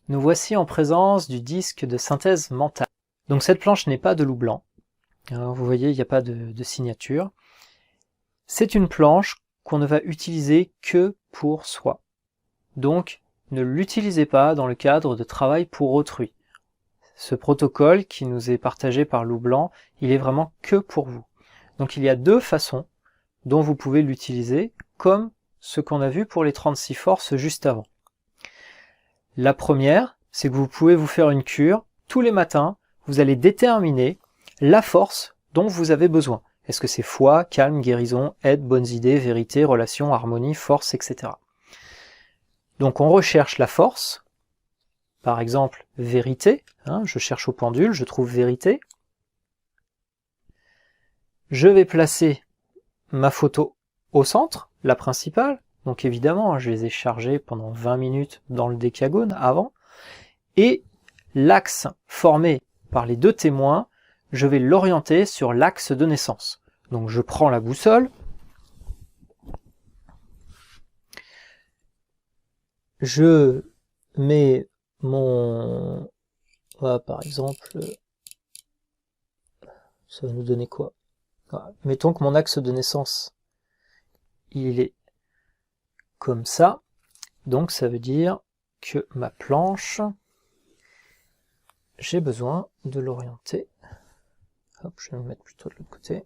Nous voici en présence du disque de synthèse mentale. Donc cette planche n'est pas de loup blanc. Alors, vous voyez, il n'y a pas de signature. C'est une planche qu'on ne va utiliser que pour soi. Donc, ne l'utilisez pas dans le cadre de travail pour autrui. Ce protocole qui nous est partagé par Loup Blanc, il est vraiment que pour vous. Donc il y a deux façons dont vous pouvez l'utiliser, comme ce qu'on a vu pour les 36 forces juste avant. La première, c'est que vous pouvez vous faire une cure. Tous les matins, vous allez déterminer la force dont vous avez besoin. Est-ce que c'est foi, calme, guérison, aide, bonnes idées, vérité, relation, harmonie, force, etc. Donc on recherche la force, par exemple vérité, je cherche au pendule, je trouve vérité. Je vais placer ma photo au centre, la principale, donc évidemment je les ai chargées pendant 20 minutes dans le décagone avant, et l'axe formé par les deux témoins, je vais l'orienter sur l'axe de naissance. Donc je prends la boussole, je mets mon... Voilà, par exemple, ça va nous donner quoi? Voilà. Mettons que mon axe de naissance, il est comme ça. Donc ça veut dire que ma planche, j'ai besoin de l'orienter. Hop, je vais me mettre plutôt de l'autre côté.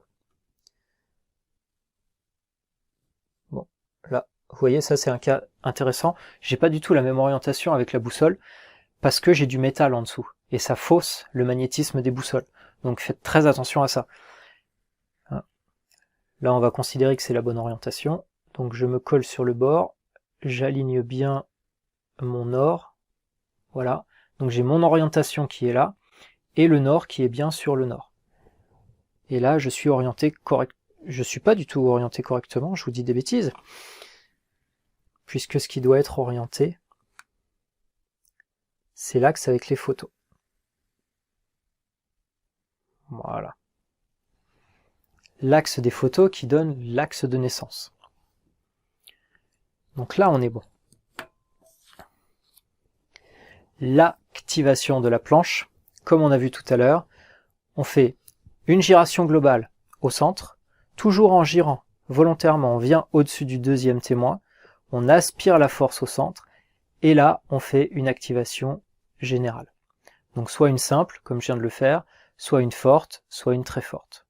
Bon, là, vous voyez, ça c'est un cas intéressant. J'ai pas du tout la même orientation avec la boussole parce que j'ai du métal en dessous et ça fausse le magnétisme des boussoles. Donc faites très attention à ça. Là, on va considérer que c'est la bonne orientation. Donc je me colle sur le bord, j'aligne bien mon nord. Voilà. Donc j'ai mon orientation qui est là et le nord qui est bien sur le nord. Et là, je suis orienté correct. Je suis pas du tout orienté correctement, je vous dis des bêtises. Puisque ce qui doit être orienté, c'est l'axe avec les photos. Voilà. L'axe des photos qui donne l'axe de naissance. Donc là, on est bon. L'activation de la planche, comme on a vu tout à l'heure, on fait une giration globale au centre, toujours en girant volontairement, on vient au-dessus du deuxième témoin, on aspire la force au centre, et là, on fait une activation générale. Donc soit une simple, comme je viens de le faire, soit une forte, soit une très forte.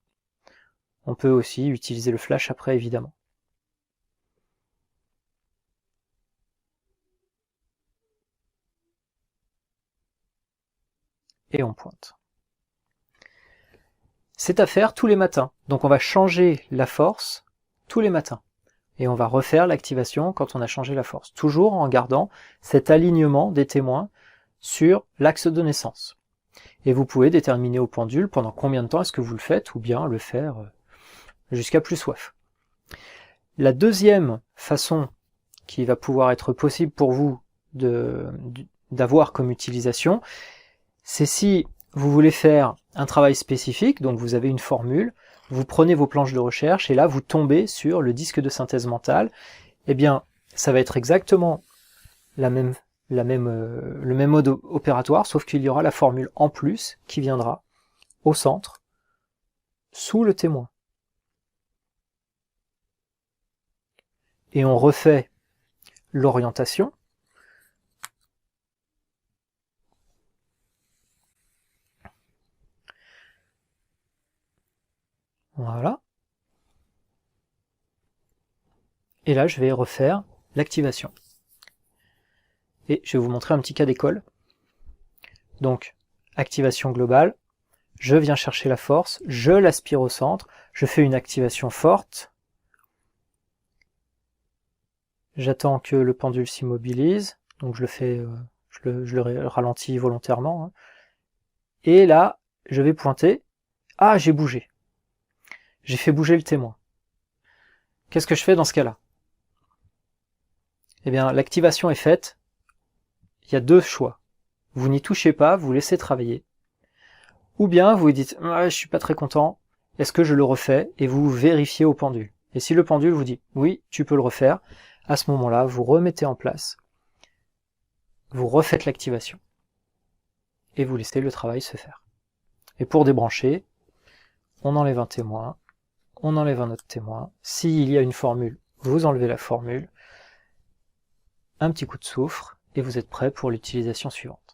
On peut aussi utiliser le flash après, évidemment. Et on pointe. C'est à faire tous les matins. Donc on va changer la force tous les matins. Et on va refaire l'activation quand on a changé la force. Toujours en gardant cet alignement des témoins sur l'axe de naissance. Et vous pouvez déterminer au pendule pendant combien de temps est-ce que vous le faites, ou bien le faire jusqu'à plus soif. La deuxième façon qui va pouvoir être possible pour vous d'avoir comme utilisation, c'est si vous voulez faire un travail spécifique, donc vous avez une formule, vous prenez vos planches de recherche et là vous tombez sur le disque de synthèse mentale, eh bien ça va être exactement le même mode opératoire, sauf qu'il y aura la formule en plus qui viendra au centre, sous le témoin. Et on refait l'orientation. Voilà. Et là, je vais refaire l'activation. Et je vais vous montrer un petit cas d'école. Donc, activation globale, je viens chercher la force, je l'aspire au centre, je fais une activation forte, j'attends que le pendule s'immobilise, donc je le fais, je le ralentis volontairement, et là, je vais pointer, ah, j'ai bougé, j'ai fait bouger le témoin. Qu'est-ce que je fais dans ce cas-là? Eh bien, l'activation est faite, il y a deux choix. Vous n'y touchez pas, vous laissez travailler. Ou bien vous vous dites, ah, je suis pas très content, est-ce que je le refais? Et vous vérifiez au pendule. Et si le pendule vous dit, oui, tu peux le refaire, à ce moment-là, vous remettez en place vous refaites l'activation. Et vous laissez le travail se faire. Et pour débrancher, on enlève un témoin, on enlève un autre témoin. S'il y a une formule, vous enlevez la formule, un petit coup de soufre, et vous êtes prêt pour l'utilisation suivante.